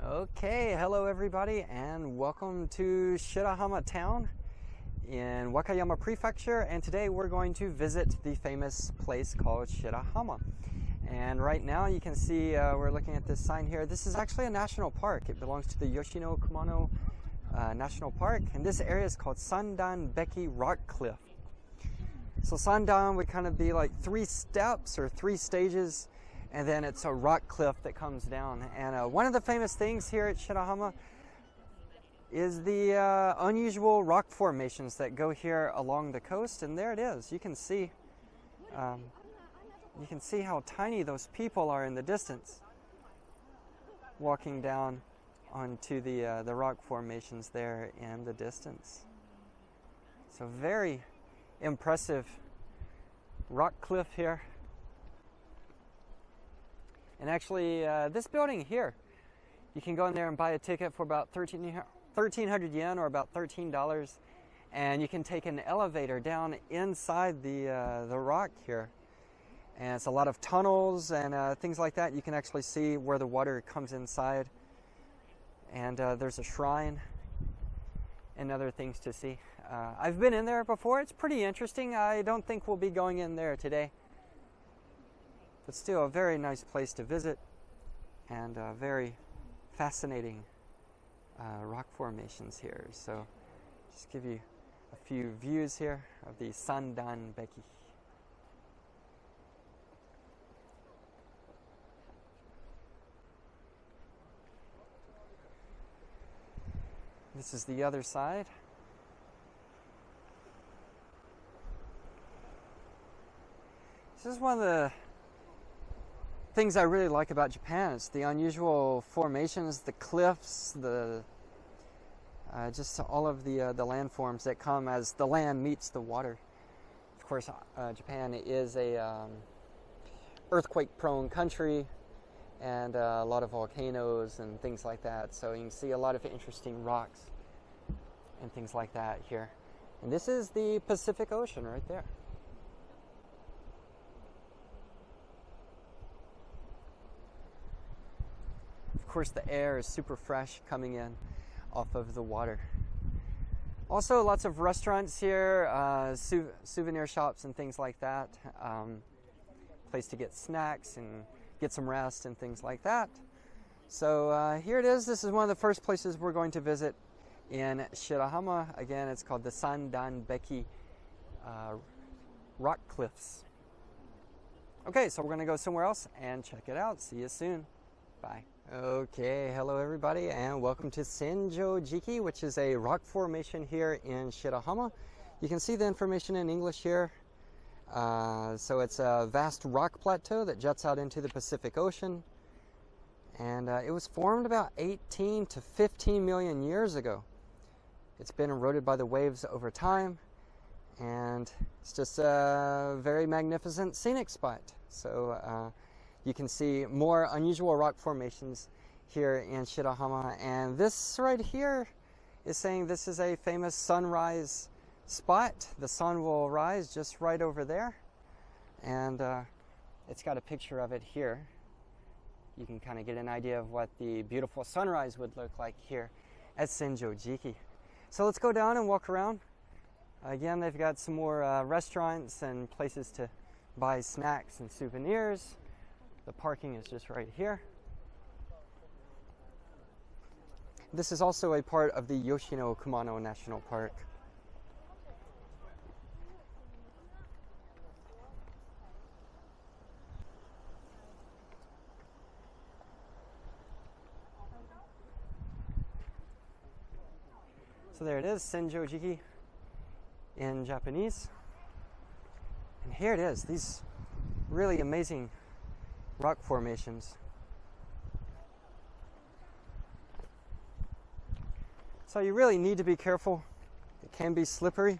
Okay, hello everybody and welcome to Shirahama town in Wakayama Prefecture, and today we're going to visit the famous place called Shirahama. And right now you can see we're looking at this sign here. This is actually a national park. It belongs to the Yoshino Kumano National Park, and this area is called Sandanbeki Rock Cliff. So Sandan would kind of be like three steps or three stages, and then it's a rock cliff that comes down. And one of the famous things here at Shirahama is the unusual rock formations that go here along the coast. And there it is. You can see how tiny those people are in the distance, walking down onto the rock formations there in the distance. So very impressive rock cliff here. And actually, this building here, you can go in there and buy a ticket for about 1,300 yen, or about $13, and you can take an elevator down inside the rock here. And it's a lot of tunnels and things like that. You can actually see where the water comes inside, and there's a shrine and other things to see. I've been in there before. It's pretty interesting. I don't think we'll be going in there today. But still a very nice place to visit, and very fascinating rock formations here. So just give you a few views here of the Sandanbeki. This is the other side. This is one of the things I really like about Japan. It's the unusual formations, the cliffs, just all of the landforms that come as the land meets the water. Of course, Japan is a earthquake-prone country, and a lot of volcanoes and things like that. So you can see a lot of interesting rocks and things like that here. And this is the Pacific Ocean right there. Of course, the air is super fresh coming in off of the water. Also, lots of restaurants here, souvenir shops and things like that. Place to get snacks and get some rest and things like that. So here it is. This is one of the first places we're going to visit in Shirahama. Again, it's called the Sandanbeki Rock Cliffs. Okay, so we're going to go somewhere else and check it out. See you soon. Bye. Okay, hello everybody, and welcome to Senjojiki, which is a rock formation here in Shirahama. You can see the information in English here. So it's a vast rock plateau that juts out into the Pacific Ocean, and it was formed about 18 to 15 million years ago. It's been eroded by the waves over time, and it's just a very magnificent scenic spot. So you can see more unusual rock formations here in Shirahama. And this right here is saying this is a famous sunrise spot. The sun will rise just right over there. And it's got a picture of it here. You can kind of get an idea of what the beautiful sunrise would look like here at Senjojiki. So let's go down and walk around. Again, they've got some more restaurants and places to buy snacks and souvenirs. The parking is just right here. This is also a part of the Yoshino Kumano National Park. So there it is, Senjojiki in Japanese. And here it is, these really amazing rock formations. So you really need to be careful. It can be slippery. I'm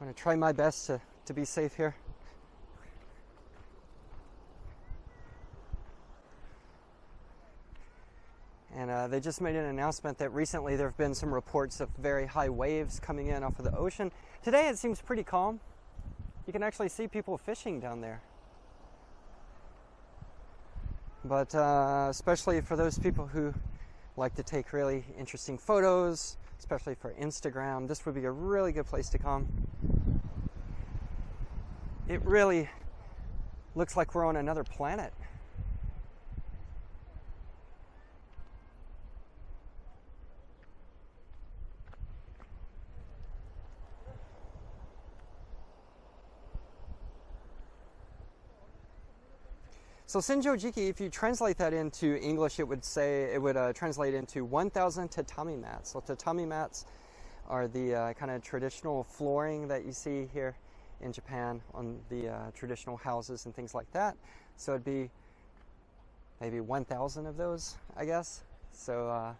going to try my best to be safe here. And they just made an announcement that recently there have been some reports of very high waves coming in off of the ocean. Today it seems pretty calm. You can actually see people fishing down there. But especially for those people who like to take really interesting photos, especially for Instagram, this would be a really good place to come. It really looks like we're on another planet. So Senjojiki, if you translate that into English, it would translate into 1,000 tatami mats. So tatami mats are the kind of traditional flooring that you see here in Japan on the traditional houses and things like that. So it'd be maybe 1,000 of those, I guess. So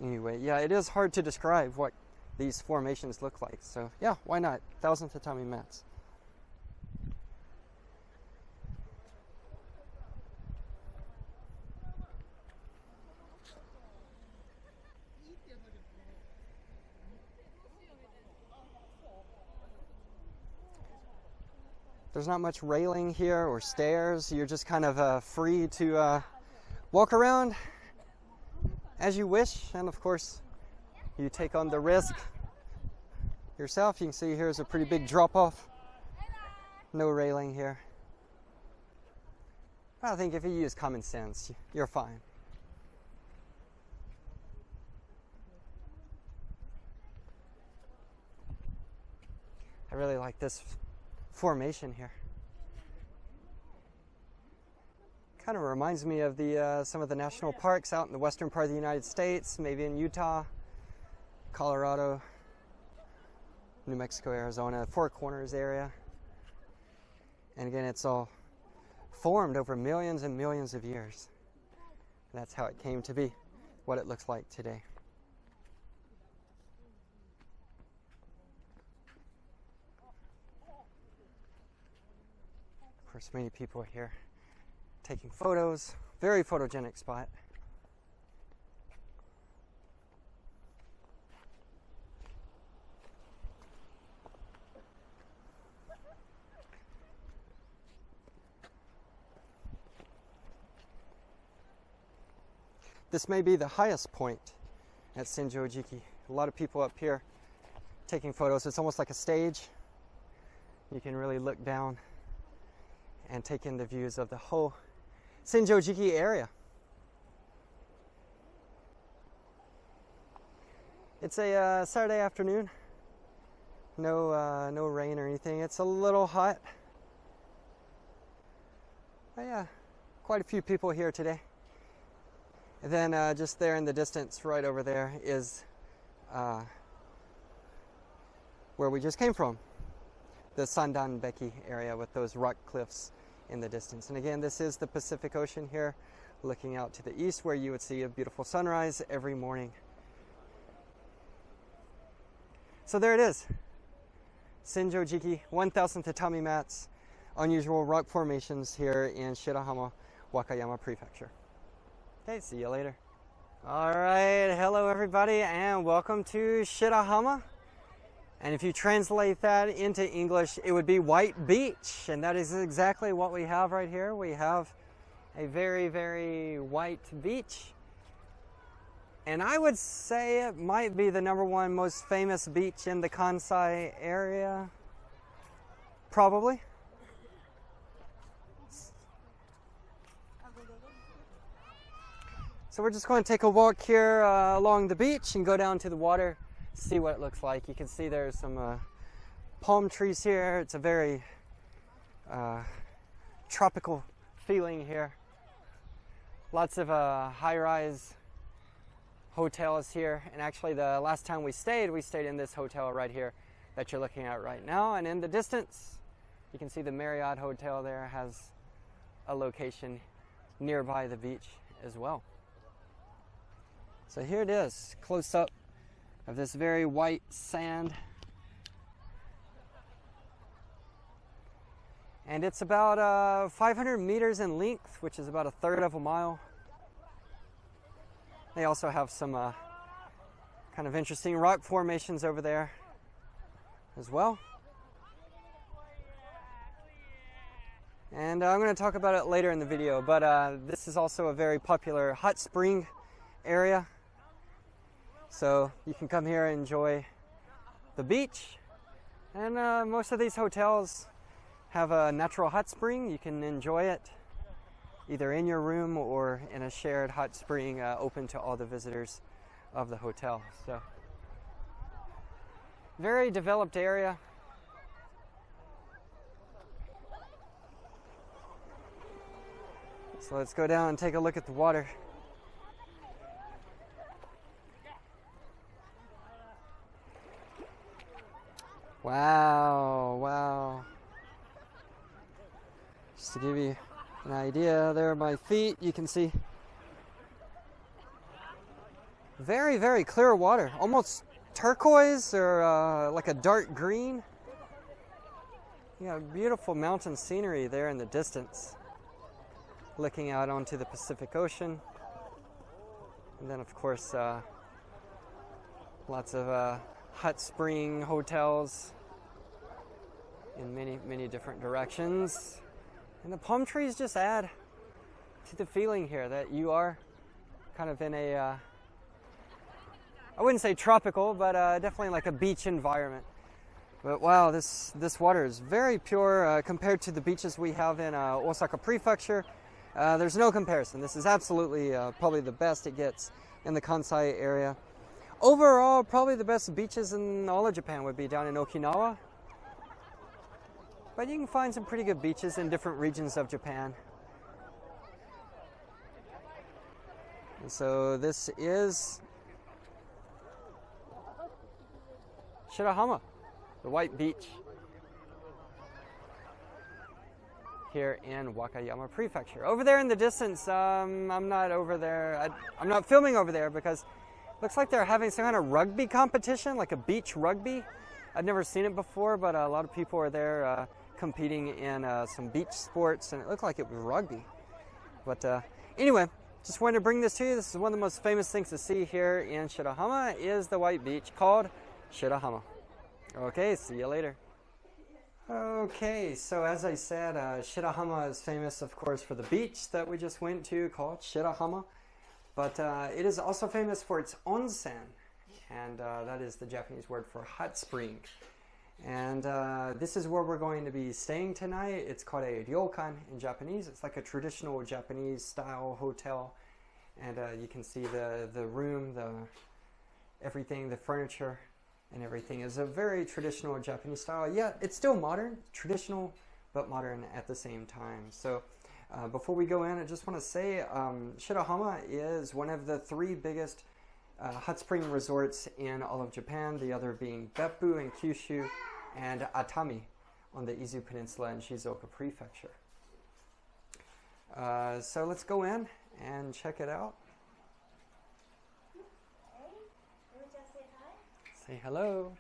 anyway, yeah, it is hard to describe what these formations look like. So yeah, why not? 1,000 tatami mats. There's not much railing here or stairs. You're just kind of free to walk around as you wish. And of course, you take on the risk yourself. You can see here's a pretty big drop off. No railing here. I think if you use common sense, you're fine. I really like this formation here. Kind of reminds me of the some of the national parks out in the western part of the United States, maybe in Utah, Colorado, New Mexico, Arizona, Four Corners area. And again, it's all formed over millions and millions of years. That's how it came to be, what it looks like today. Of course, many people are here taking photos. Very photogenic spot. This may be the highest point at Senjojiki. A lot of people up here taking photos. It's almost like a stage. You can really look down and take in the views of the whole Senjojiki area. It's a Saturday afternoon. No rain or anything. It's a little hot. But yeah, quite a few people here today. And then just there in the distance, right over there, is where we just came from. The Sandanbeki area with those rock cliffs in the distance. And again, this is the Pacific Ocean here, looking out to the east where you would see a beautiful sunrise every morning. So there it is. Senjojiki, 1,000 tatami mats, unusual rock formations here in Shirahama, Wakayama Prefecture. Okay, see you later. All right, hello everybody and welcome to Shirahama. And if you translate that into English, it would be White Beach. And that is exactly what we have right here. We have a very, very white beach. And I would say it might be the #1 most famous beach in the Kansai area. Probably. So we're just going to take a walk here along the beach and go down to the water. See what it looks like. You can see there's some palm trees here. It's a very tropical feeling here. Lots of high-rise hotels here. And actually the last time we stayed in this hotel right here that you're looking at right now. And in the distance, you can see the Marriott Hotel there has a location nearby the beach as well. So here it is, close up of this very white sand. And it's about 500 meters in length, which is about 1/3 of a mile. They also have some kind of interesting rock formations over there as well. And I'm going to talk about it later in the video, but this is also a very popular hot spring area. So you can come here and enjoy the beach. And most of these hotels have a natural hot spring. You can enjoy it either in your room or in a shared hot spring open to all the visitors of the hotel. So very developed area. So let's go down and take a look at the water. Wow, wow. Just to give you an idea, there are my feet. You can see very, very clear water, almost turquoise or like a dark green. You got beautiful mountain scenery there in the distance, looking out onto the Pacific Ocean. And then, of course, lots of hot spring hotels in many, many different directions. And the palm trees just add to the feeling here that you are kind of in a, I wouldn't say tropical, but definitely like a beach environment. But wow, this water is very pure compared to the beaches we have in Osaka Prefecture. There's no comparison. This is absolutely probably the best it gets in the Kansai area. Overall, probably the best beaches in all of Japan would be down in Okinawa. But you can find some pretty good beaches in different regions of Japan. And so this is Shirahama, the White Beach, here in Wakayama Prefecture. Over there in the distance, I'm not over there. I'm not filming over there because it looks like they're having some kind of rugby competition, like a beach rugby. I've never seen it before, but a lot of people are there competing in some beach sports, and it looked like it was rugby. But anyway, just wanted to bring this to you. This is one of the most famous things to see here in Shirahama is the White Beach called Shirahama. Okay, see you later. Okay, so as I said, Shirahama is famous, of course, for the beach that we just went to called Shirahama. But it is also famous for its onsen, and that is the Japanese word for hot spring. And this is where we're going to be staying tonight. It's called a ryokan in Japanese. It's like a traditional Japanese style hotel. And you can see the room, everything, the furniture and everything is a very traditional Japanese style. Yeah, it's still modern, traditional, but modern at the same time. So before we go in, I just want to say Shirahama is one of the 3 biggest hot spring resorts in all of Japan, the other being Beppu in Kyushu and Atami on the Izu Peninsula in Shizuoka Prefecture. So let's go in and check it out. Say hello.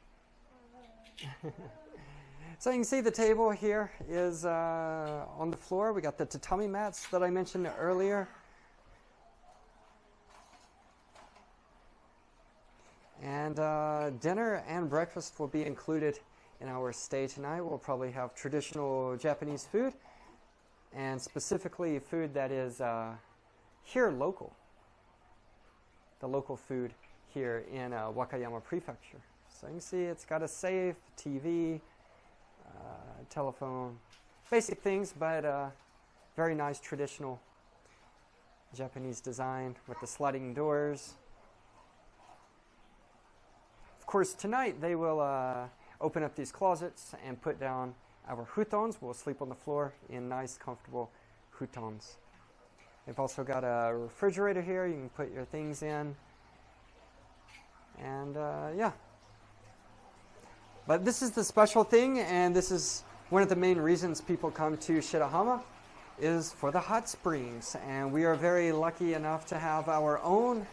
So you can see the table here is on the floor. We got the tatami mats that I mentioned earlier. And dinner and breakfast will be included in our stay tonight. We'll probably have traditional Japanese food, and specifically food that is here local. The local food here in Wakayama Prefecture. So you can see it's got a safe, TV, telephone, basic things, but very nice traditional Japanese design with the sliding doors. Of course, tonight they will open up these closets and put down our futons. We'll sleep on the floor in nice, comfortable futons. They've also got a refrigerator here. You can put your things in. And yeah. But this is the special thing, and this is one of the main reasons people come to Shirahama is for the hot springs. And we are very lucky enough to have our own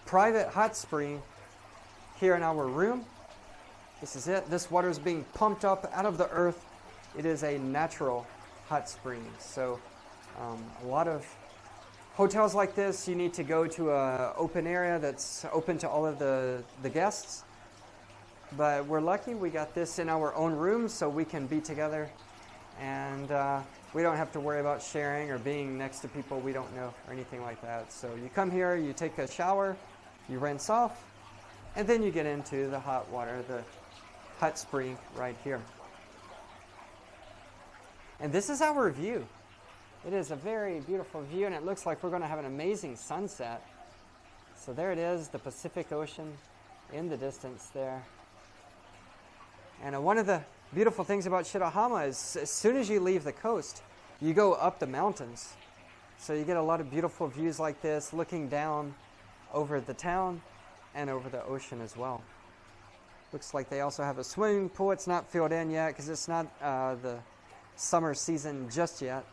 private hot spring here in our room. This is it. This water is being pumped up out of the earth. It is a natural hot spring. So a lot of hotels like this, you need to go to an open area that's open to all of the guests. But we're lucky we got this in our own room so we can be together and we don't have to worry about sharing or being next to people we don't know or anything like that. So you come here, you take a shower, you rinse off, and then you get into the hot water, the hot spring right here. And this is our view. It is a very beautiful view, and it looks like we're going to have an amazing sunset. So there it is, the Pacific Ocean in the distance there. And one of the beautiful things about Shirahama is as soon as you leave the coast, you go up the mountains. So you get a lot of beautiful views like this, looking down over the town and over the ocean as well. Looks like they also have a swimming pool. It's not filled in yet because it's not the summer season just yet.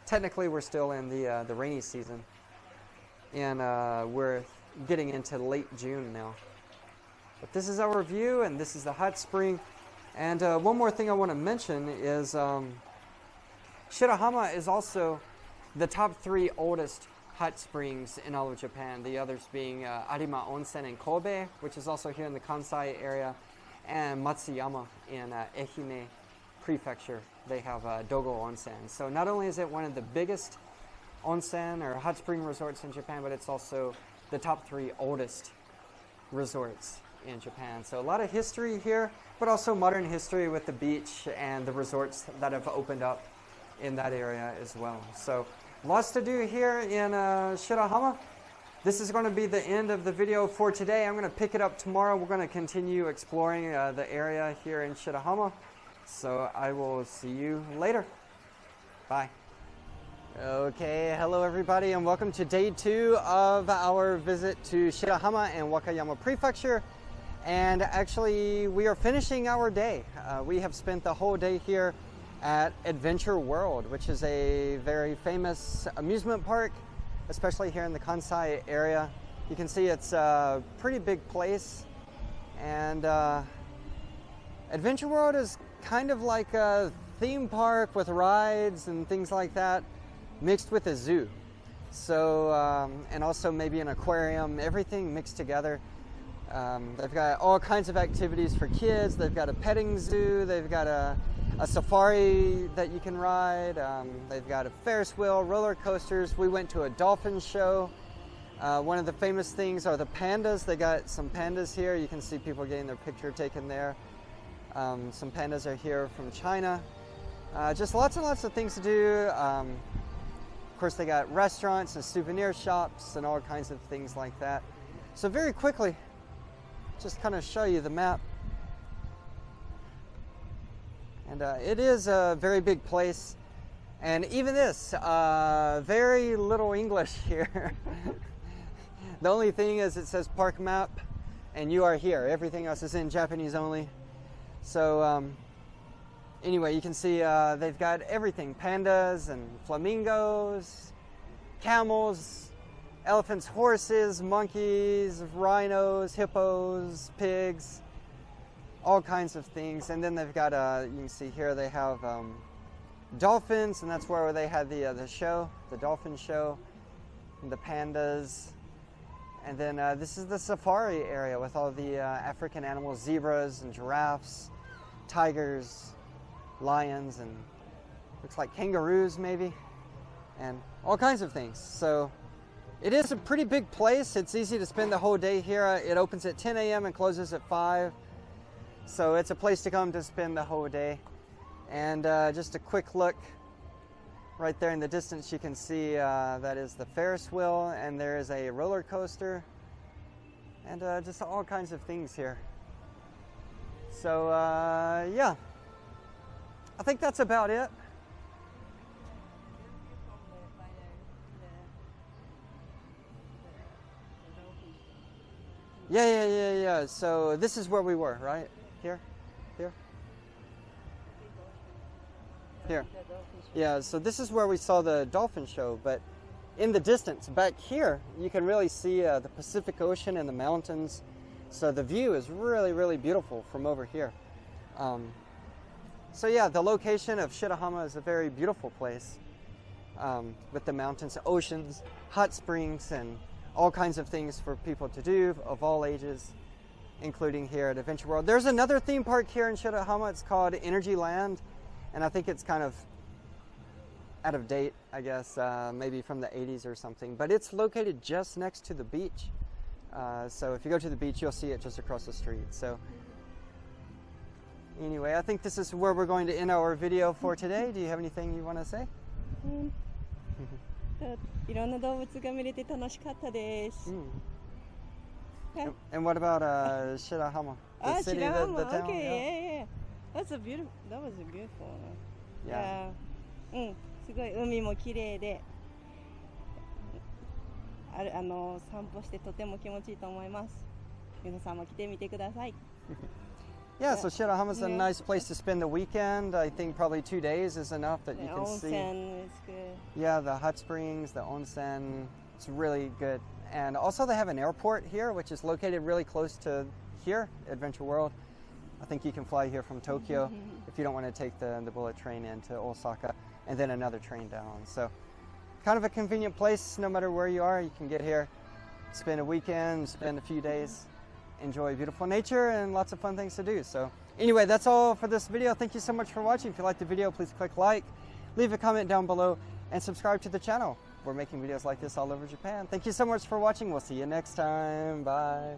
Technically, we're still in the rainy season, and we're getting into late June now. But this is our view, and this is the hot spring. And one more thing I want to mention is Shirahama is also the top 3 oldest hot springs in all of Japan. The others being Arima Onsen in Kobe, which is also here in the Kansai area, and Matsuyama in Ehime Prefecture. They have Dogo Onsen. So not only is it one of the biggest onsen or hot spring resorts in Japan, but it's also the top 3 oldest resorts in Japan. So a lot of history here, but also modern history with the beach and the resorts that have opened up in that area as well. So lots to do here in Shirahama. This is going to be the end of the video for today. I'm going to pick it up tomorrow. We're going to continue exploring the area here in Shirahama. So I will see you later. Bye. Okay, hello everybody, and welcome to day 2 of our visit to Shirahama and Wakayama Prefecture. And actually, we are finishing our day. We have spent the whole day here at Adventure World, which is a very famous amusement park, especially here in the Kansai area. You can see it's a pretty big place, and Adventure World is kind of like a theme park with rides and things like that, mixed with a zoo. So, and also maybe an aquarium, everything mixed together. They've got all kinds of activities for kids. They've got a petting zoo. They've got a safari that you can ride. They've got a Ferris wheel, roller coasters. We went to a dolphin show. One of the famous things are the pandas. They got some pandas here. You can see people getting their picture taken there. Some pandas are here from China. Just lots and lots of things to do. Of course, they got restaurants and souvenir shops and all kinds of things like that. So very quickly, just kind of show you the map. And it is a very big place. And even this, very little English here. The only thing is it says park map and you are here. Everything else is in Japanese only. So anyway, you can see they've got everything. Pandas and flamingos, camels, elephants, horses, monkeys, rhinos, hippos, pigs, all kinds of things. And then they've got, you can see here they have dolphins, and that's where they had the show, the dolphin show, and the pandas. And then this is the safari area with all the African animals, zebras and giraffes, tigers, lions, and looks like kangaroos maybe, and all kinds of things. So it is a pretty big place. It's easy to spend the whole day here. It opens at 10 a.m. and closes at 5. So it's a place to come to spend the whole day. And just a quick look. Right there in the distance you can see that is the Ferris wheel, and there is a roller coaster, and just all kinds of things here. So yeah, I think that's about it. Yeah. So this is where we were, right? Here? Yeah, so this is where we saw the dolphin show, but in the distance back here you can really see the Pacific Ocean and the mountains. So the view is really, really beautiful from over here. So yeah, the location of Shirahama is a very beautiful place with the mountains, oceans, hot springs, and all kinds of things for people to do of all ages, including here at Adventure World. There's another theme park here in Shirahama. It's called Energy Land, and I think it's kind of out of date, I guess, maybe from the 80s or something. But it's located just next to the beach. So if you go to the beach, you'll see it just across the street. So anyway, I think this is where we're going to end our video for today. Do you have anything you want to say? いろんな動物が見れて楽しかったです。And what about Shirahama? The city, Shirahama, the town? okay, yeah. That was a beautiful. Yeah. すごい海も綺麗で、散歩してとても気持ちいいと思います。皆さんも来てみてください。Yeah, so Shirahama's a nice place to spend the weekend. I think probably 2 days is enough that you can see. Onsen is good. Yeah, the hot springs, the onsen, it's really good. And also they have an airport here, which is located really close to here, Adventure World. I think you can fly here from Tokyo if you don't want to take the bullet train into Osaka and then another train down. So kind of a convenient place. No matter where you are, you can get here, spend a weekend, spend a few days, enjoy beautiful nature and lots of fun things to do. So anyway, that's all for this video. Thank you so much for watching. If you liked the video, please click like, leave a comment down below, and subscribe to the channel. We're making videos like this all over Japan. Thank you so much for watching. We'll see you next time. Bye.